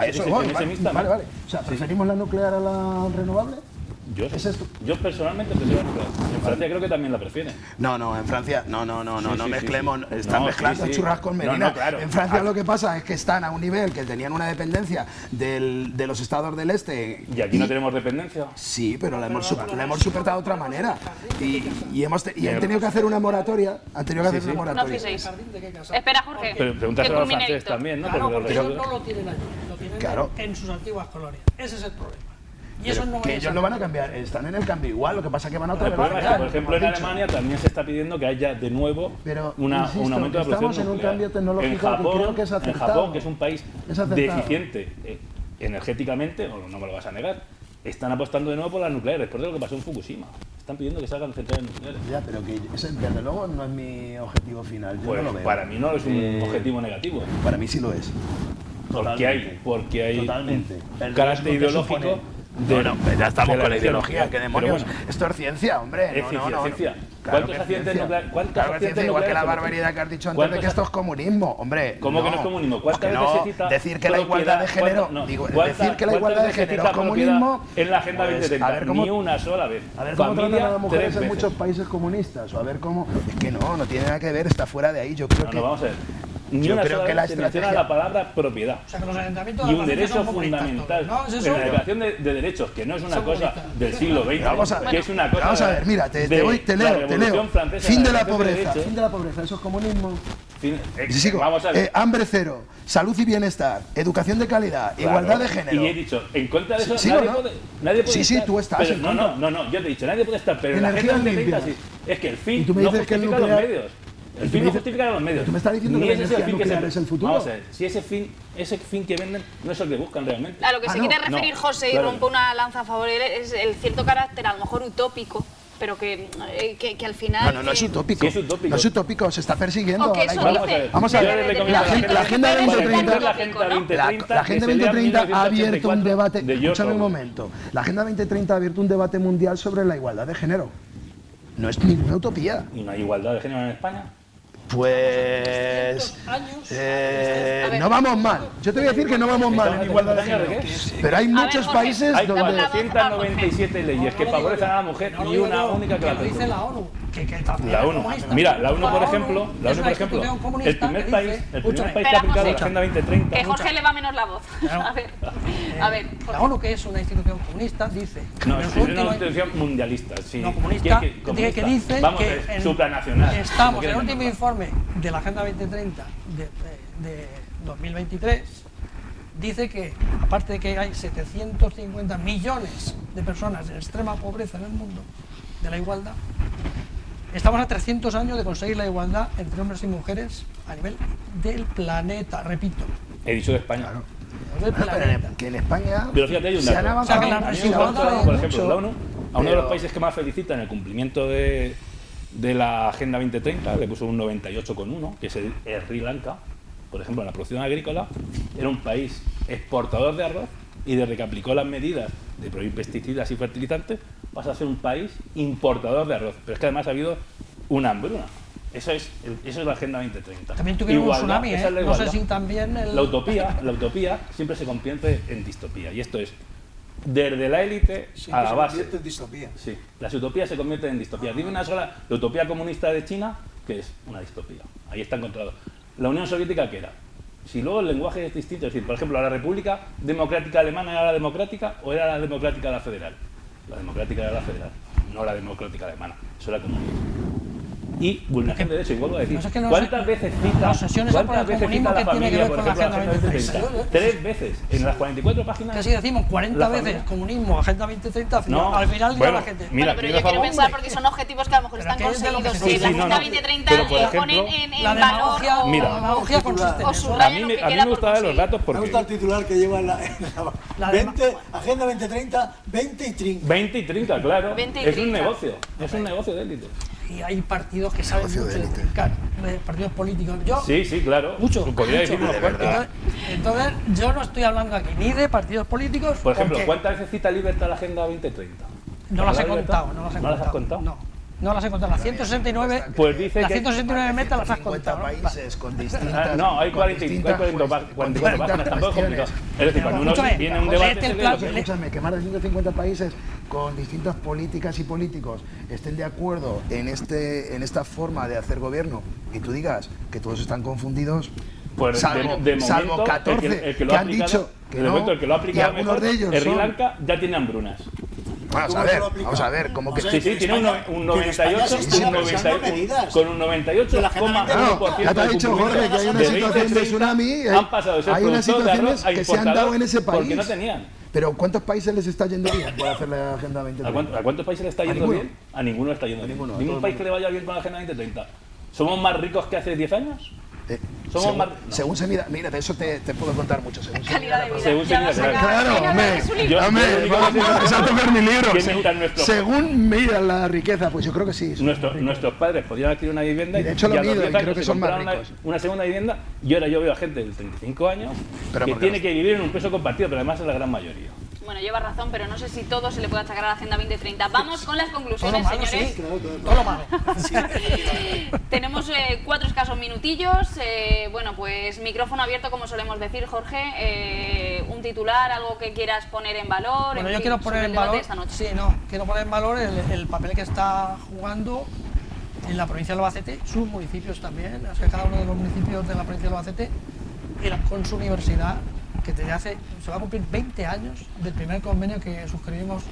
Eso En voy, ese mix también. vale. O sea, ¿preferimos la nuclear a la renovable? Yo personalmente prefiero la nuclear. En Francia creo que también la prefieren. No, en Francia, no mezclemos, sí. están No, mezclando sí. churras con No, merinas. claro. En Francia lo que pasa es que están a un nivel que tenían una dependencia de los estados del este. ¿Y aquí no tenemos dependencia? Sí, pero la hemos superado de otra manera. Y han tenido que hacer una moratoria. No fiséis. Espera, Jorge. Pero que pregúntaselo al culmine francés Víctor. también, ¿no? Claro, porque los eso no lo tienen allí, lo tienen Claro. en sus antiguas colonias. Ese es el problema. Y Pero eso no que es ellos no van a cambiar, están en el cambio igual, lo que pasa es que van a otra El problema es que, velocidad, por ejemplo, como en has dicho. Alemania también se está pidiendo que haya de nuevo Pero, un insisto, aumento de la estamos producción en un nuclear. cambio tecnológico en que Japón, creo que es en acertado. Japón, que es un país Es acertado. deficiente energéticamente, o no me lo vas a negar, están apostando de nuevo por las nucleares, después de lo que pasó en Fukushima. Están pidiendo que se hagan centrales nucleares. Ya, pero que ese, desde luego, no es mi objetivo final. Yo Pues no lo veo. para mí no es un objetivo negativo. Para mí sí lo es. Porque hay Totalmente. un carácter ideológico. Bueno, ya estamos de la con la elección ideología, nuclear. ¿qué demonios? Pero bueno, Esto es ciencia, hombre. es ciencia. Claro ¿Cuántos que es accidentes ciencia. nucleares? ¿Cuántos Claro que es accidentes ciencia, igual que la nucleares? barbaridad que has dicho antes de ¿Cuántos que esto es comunismo, hombre. ¿Cómo que no es comunismo? ¿Cuántas Porque veces no, se cita decir que la igualdad de género, decir que la igualdad de género es comunismo en la Agenda pues, 2030? a ver cómo- Ni una sola vez. A ver cómo tratan a las Familia, mujeres 3 en veces. muchos países comunistas, o a ver cómo... Es que no tiene nada que ver, está fuera de ahí, yo creo que... No, vamos a ver. Ni Yo una creo sola que la vez se menciona estrategia- la palabra propiedad. O sea, que los ayuntamientos Y de un Albacete derecho son comunistas fundamental todos, ¿no? ¿Es eso? en la declaración de derechos, que no es una Son cosa comunistas. del siglo XX, Vamos a ver. que es una cosa Vamos a ver, mira, te de leo, la te leo. Revolución Francesa, Fin de la Declaración de pobreza, Derechos. fin de la pobreza, eso es comunismo. Vamos a ver. Hambre cero, salud y bienestar, educación de calidad, Claro, igualdad de género. Y he dicho, en contra de eso, Sí, nadie, ¿o no? nadie puede Sí, estar. tú estás Pero en contra. no, yo te he dicho, nadie puede estar, pero en la Energías Agenda 2030 limpias. sí. Es que el Y fin tú me no dices que el justifica los nuclear- medios. El tú fin me no dices- justifica los medios. tú me estás diciendo Ni que la ese es el energía fin que se nuclear es el futuro. Vamos a ver, si ese fin que venden no es el que buscan realmente. A lo que se quiere no, referir José y claro. rompe una lanza a favor de él es el cierto carácter a lo mejor utópico, pero que al final... No es utópico. Sí, es utópico. No es utópico, se está persiguiendo. O que la eso igualdad. dice. Vamos a Yo ver, le recomiendo la Agenda Pero 2030... la Agenda 2030, La Agenda que se lea 2030 ha abierto 1984 un debate, de George escúchame un Orwell. momento, la Agenda 2030 ha abierto un debate mundial sobre la igualdad de género. No es ninguna utopía. ¿Y no hay igualdad de género en España? Pues... ver. no vamos mal. Yo te voy a decir que no vamos mal en igualdad de género. ¿De qué? Pero hay ver, muchos Jorge, países Hay donde... 497 leyes que favorecen a la mujer No lo y digo una yo, única que que la lo dice perjudica. la ONU. Que también La es ONU. comunista. Mira, la ONU, por ONU ejemplo, es una institución comunista el primer que país, dice- el primer Escúchame, país que ha aplicado la Espera, Agenda 2030. Que Jorge le va menos la voz. Claro. A ver, La ONU, que es una institución comunista, dice que No, en es los una últimos- institución mundialista, sí. no comunista, ¿Qué que dice Vamos, que es supranacional. estamos como en el quieran último llamarlo. informe de la Agenda 2030 de 2023, dice que aparte de que hay 750 millones de personas en extrema pobreza en el mundo de la igualdad, estamos a 300 años de conseguir la igualdad entre hombres y mujeres a nivel del planeta, repito, He dicho de España. del planeta. Que en España Pero fíjate, hay un se han dato. avanzado O sea, que la mucho, desigualdad, se ha avanzado Por ejemplo, mucho, la ONU, a uno de los pero- países que más felicitan el cumplimiento de la Agenda 2030, le puso un 98,1, que es Sri Lanka, por ejemplo, en la producción agrícola, era un país exportador de arroz y desde que aplicó las medidas de prohibir pesticidas y fertilizantes, pasa a ser un país importador de arroz. Pero es que además ha habido una hambruna. Eso es la Agenda 2030. También tuvieron un Igualdad, tsunami, esa es la no sé igualdad. si también La utopía siempre se convierte en distopía. Y esto es desde la élite a la se base. convierte en distopía. Sí, las utopías se convierten en distopías. Dime una sola, la utopía comunista de China, que es una distopía. Ahí está encontrado. La Unión Soviética, ¿qué era? Si luego el lenguaje es distinto, es decir, por ejemplo, la República Democrática Alemana era la democrática o era la democrática la federal. La democrática era la federal, no la democrática alemana. Eso era comunista. Y vulneración de derechos, y vuelvo a decir, No sé que no ¿cuántas sé- veces cita, la obsesión esa por el cuántas veces comunismo cita la que tiene que familia, ver por con la ejemplo, la Agenda Agenda 2030? 2030? 3 veces, en las 44 páginas. Casi decimos 40 la veces familia. comunismo, Agenda 2030, No, al final ya bueno, la gente. mira, pero pido yo quiero favor. pensar porque son objetivos que a lo mejor Pero están que es de lo que conseguidos. se Si la trata. Agenda Sí, no, no. 2030 Pero, por ponen ejemplo, en La valor demagogia, o, Mira, la demagogia consiste en o eso. subrayan A mí lo me que queda por gusta ver los conseguir. datos Me porque... gusta el titular que lleva La 20, Agenda 2030, 20 y 30. 20 y 30, claro. 20 y es un 30. negocio, es un negocio de élite. Y hay partidos que saben Negocio mucho de de élite. trincar, partidos políticos. Yo, Sí, sí, claro. mucho. Podría mucho. decir unos cuantos. Entonces, yo no estoy hablando aquí ni de partidos políticos. Por ejemplo, porque ¿cuántas veces cita Libertad la Agenda 2030? no las he ¿La Libertad? contado, no las he ¿No las has contado. contado? No las he contado. Las 169, Pues dice las que... 169 metas las has 50 contado. ¿no? países con distintas... No, hay con 44 distintas páginas, tampoco es complicado. Es decir, Pero cuando uno escúchame, viene a un léete debate... el se lee plan, lo que- Escúchame, que más de 150 países con distintas políticas y políticos estén de acuerdo en esta forma de hacer gobierno y tú digas que todos están confundidos, Pues salvo, de momento, salvo 14 el que lo que ha han aplicado- dicho que de no, momento el que lo ha y aplicado algunos mejor, de ellos Sri son... Lanka ya tiene hambrunas. Vamos a ver, como que... Sí, sí, tiene un 98, con un 98,1% Ya te ha dicho Jorge que hay una de situación 20, de tsunami, han pasado de ser hay unas productor de situaciones arroz a que se han dado importador en ese país. porque no tenían. Pero ¿cuántos países les está yendo bien por hacer la Agenda 2030? ¿A cuántos países le está ¿A yendo ninguno? bien? A ninguno le está yendo bien. ninguno, a todo ¿Ningún el país mundo. que le vaya bien con la Agenda 2030? ¿Somos más ricos que hace 10 años? Somos según, más... no. según se mira, mira, de eso te puedo contar mucho. Según se Calidad mira de vida. Según se Ya mira, vas a claro. acabar. Claro, Venga, hombre. dale su libro. Yo- Hombre, lo único que vamos sé- a tocar mi libro. ¿Quién necesita nuestro- Según miran la riqueza, pues yo creo que sí. Nuestros padres podían adquirir una vivienda Y de hecho lo a los mido, 10 y creo años que se son más compraron ricos. una segunda vivienda y ahora yo veo a gente de 35 años Pero que porque tiene los- que vivir en un piso compartido, pero además es la gran mayoría. Bueno, lleva razón, pero no sé si todo se le puede achacar a la Agenda 2030. Vamos con las conclusiones, Todo lo malo, señores. sí, todo lo malo. Tenemos 4 escasos minutillos. Bueno, pues micrófono abierto, como solemos decir, Jorge. Un titular, algo que quieras poner en valor. Bueno, en yo fin, quiero sobre poner el en debate valor, de esta noche. sí, no, quiero poner en valor el papel que está jugando en la provincia de Albacete, sus municipios también, o sea, cada uno de los municipios de la provincia de Albacete, con su universidad, que desde hace, se va a cumplir 20 años del primer convenio que suscribimos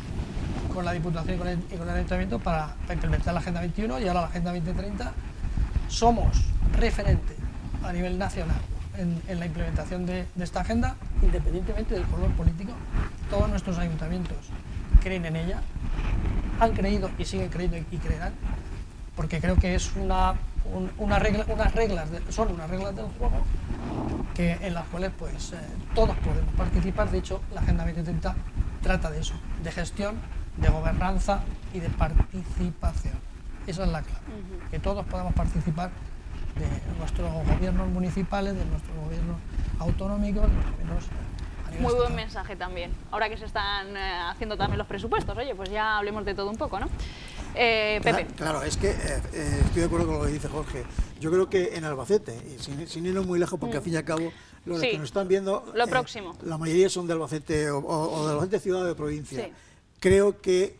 con la Diputación y con el Ayuntamiento para implementar la Agenda 21 y ahora la Agenda 2030. Somos referente a nivel nacional en la implementación de esta agenda, independientemente del color político. Todos nuestros ayuntamientos creen en ella, han creído y siguen creyendo y creerán, porque creo que es son unas reglas del juego en las cuales pues, todos podemos participar. De hecho, la Agenda 2030 trata de eso, de gestión, de gobernanza y de participación. Esa es la clave, que todos podamos participar de nuestros gobiernos municipales, de nuestros gobiernos autonómicos, de los gobiernos a nivel Muy buen estatal. mensaje también. Ahora que se están haciendo también los presupuestos, oye, pues ya hablemos de todo un poco, ¿no? Pepe. Claro, es que estoy de acuerdo con lo que dice Jorge. Yo creo que en Albacete, y sin irnos muy lejos, porque al fin y al cabo los Sí, que nos están viendo, lo próximo. la mayoría son de Albacete o de Albacete ciudad o de provincia. Sí. Creo que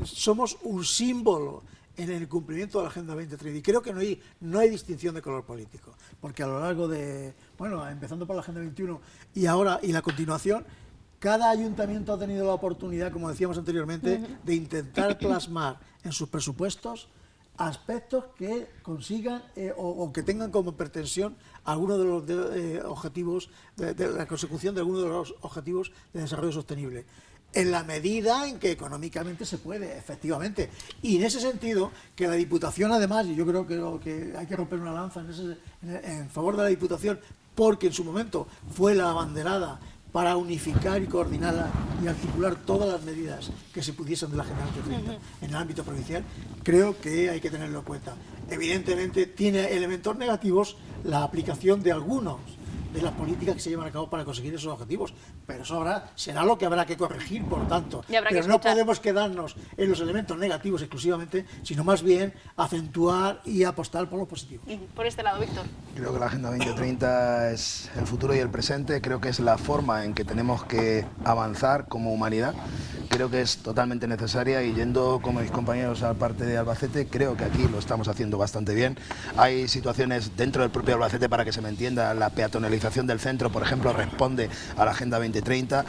somos un símbolo en el cumplimiento de la Agenda 2030 y creo que no hay distinción de color político, porque a lo largo de, bueno, empezando por la Agenda 21 y ahora y la continuación, cada ayuntamiento ha tenido la oportunidad, como decíamos anteriormente, de intentar plasmar en sus presupuestos aspectos que consigan o que tengan como pretensión algunos de los objetivos, de la consecución de algunos de los objetivos de desarrollo sostenible. En la medida en que económicamente se puede, efectivamente. Y en ese sentido, que la Diputación, además, y yo creo que hay que romper una lanza en favor de la Diputación, porque en su momento fue la abanderada para unificar y coordinar y articular todas las medidas que se pudiesen de la Agenda 2030 en el ámbito provincial, creo que hay que tenerlo en cuenta. Evidentemente tiene elementos negativos la aplicación de algunos de las políticas que se llevan a cabo para conseguir esos objetivos, pero eso será lo que habrá que corregir, por tanto. Y habrá que Pero no escuchar. podemos quedarnos en los elementos negativos exclusivamente, sino más bien acentuar y apostar por los positivos. Por este lado, Víctor. Creo que la Agenda 2030 es el futuro y el presente, creo que es la forma en que tenemos que avanzar como humanidad, creo que es totalmente necesaria y yendo como mis compañeros a parte de Albacete, creo que aquí lo estamos haciendo bastante bien. Hay situaciones dentro del propio Albacete, para que se me entienda, la peatonalización del centro, por ejemplo, responde a la Agenda 2030,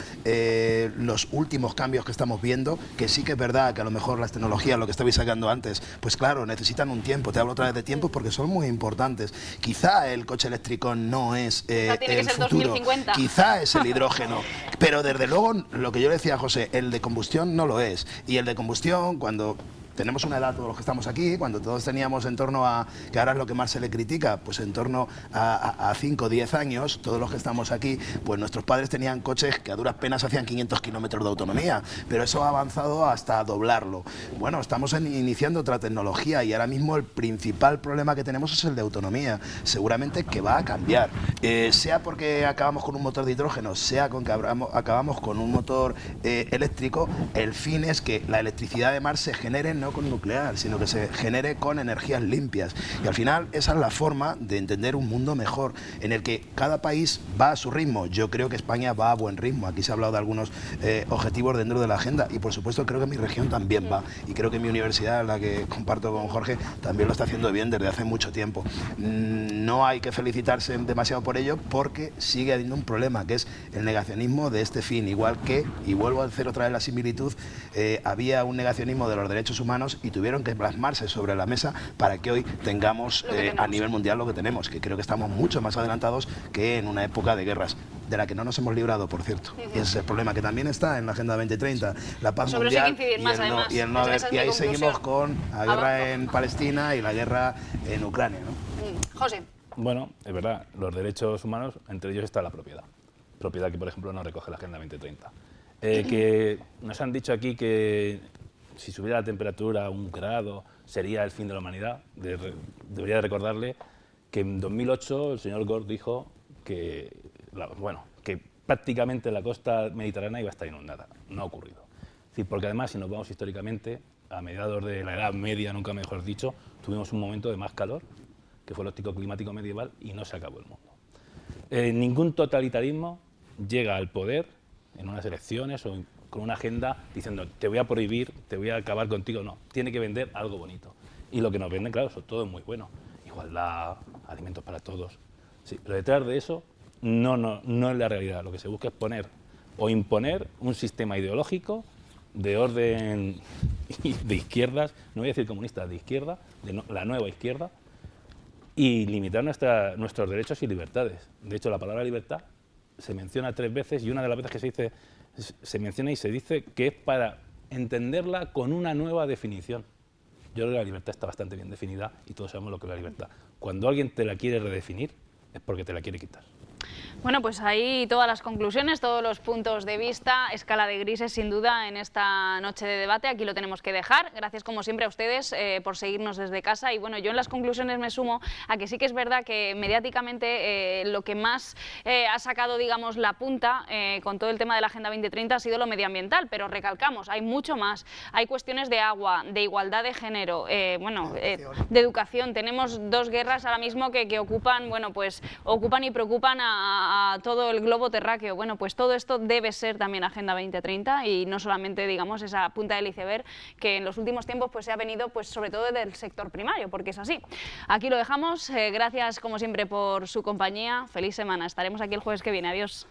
los últimos cambios que estamos viendo, que sí que es verdad que a lo mejor las tecnologías, lo que estabais sacando antes, pues claro, necesitan un tiempo, te hablo otra vez de tiempos porque son muy importantes. Quizá el coche eléctrico no es Quizá tiene que el ser futuro, 2050. quizá es el hidrógeno, pero desde luego lo que yo le decía a José, el de combustión no lo es, y el de combustión, cuando tenemos una edad todos los que estamos aquí, cuando todos teníamos en torno a, que ahora es lo que más se le critica, pues en torno a 5 o 10 años, todos los que estamos aquí, pues nuestros padres tenían coches que a duras penas hacían 500 kilómetros de autonomía, pero eso ha avanzado hasta doblarlo. Bueno, estamos iniciando otra tecnología y ahora mismo el principal problema que tenemos es el de autonomía, seguramente que va a cambiar, sea porque acabamos con un motor de hidrógeno, sea con que acabamos con un motor eléctrico, el fin es que la electricidad de mar se genere no con nuclear, sino que se genere con energías limpias. Y al final esa es la forma de entender un mundo mejor, en el que cada país va a su ritmo. Yo creo que España va a buen ritmo. Aquí se ha hablado de algunos objetivos dentro de la agenda y por supuesto creo que mi región también va. Y creo que mi universidad, la que comparto con Jorge, también lo está haciendo bien desde hace mucho tiempo. No hay que felicitarse demasiado por ello porque sigue habiendo un problema, que es el negacionismo de este fin. Igual que, y vuelvo a hacer otra vez la similitud, había un negacionismo de los derechos humanos y tuvieron que plasmarse sobre la mesa para que hoy tengamos a nivel mundial lo que tenemos, que creo que estamos mucho más adelantados que en una época de guerras, de la que no nos hemos librado, por cierto. Y ese es el problema que también está en la Agenda 2030, la paz Sobre eso hay mundial que incidir más, además. y el no haber, y ahí seguimos con la guerra en Palestina y la guerra en Ucrania, ¿no? José. Bueno, es verdad, los derechos humanos, entre ellos está la propiedad. Propiedad que, por ejemplo, no recoge la Agenda 2030. Que nos han dicho aquí que si subiera la temperatura a 1 grado sería el fin de la humanidad. Debería recordarle que en 2008 el señor Gore dijo que, que prácticamente la costa mediterránea iba a estar inundada. No ha ocurrido. Es decir, porque además, si nos vamos históricamente, a mediados de la Edad Media, nunca mejor dicho, tuvimos un momento de más calor, que fue el óptico climático medieval, y no se acabó el mundo. Ningún totalitarismo llega al poder en unas elecciones o con una agenda diciendo te voy a prohibir, te voy a acabar contigo. No, tiene que vender algo bonito. Y lo que nos venden, claro, todo es muy bueno. Igualdad, alimentos para todos. Sí, pero detrás de eso no es la realidad. Lo que se busca es poner o imponer un sistema ideológico de orden de izquierdas, no voy a decir comunista, de izquierda, la nueva izquierda, y limitar nuestros derechos y libertades. De hecho, la palabra libertad se menciona 3 veces y una de las veces que se menciona y se dice que es para entenderla con una nueva definición. Yo creo que la libertad está bastante bien definida y todos sabemos lo que es la libertad. Cuando alguien te la quiere redefinir es porque te la quiere quitar. Bueno, pues ahí todas las conclusiones, todos los puntos de vista, escala de grises sin duda en esta noche de debate, aquí lo tenemos que dejar. Gracias como siempre a ustedes por seguirnos desde casa y bueno, yo en las conclusiones me sumo a que sí que es verdad que mediáticamente lo que más ha sacado, digamos, la punta con todo el tema de la Agenda 2030 ha sido lo medioambiental, pero recalcamos, hay mucho más, hay cuestiones de agua, de igualdad de género, de educación, tenemos 2 guerras ahora mismo que ocupan, bueno, pues ocupan y preocupan a todo el globo terráqueo. Bueno, pues todo esto debe ser también Agenda 2030 y no solamente, digamos, esa punta del iceberg que en los últimos tiempos pues se ha venido pues sobre todo del sector primario, porque es así. Aquí lo dejamos. Gracias como siempre por su compañía. Feliz semana. Estaremos aquí el jueves que viene. Adiós.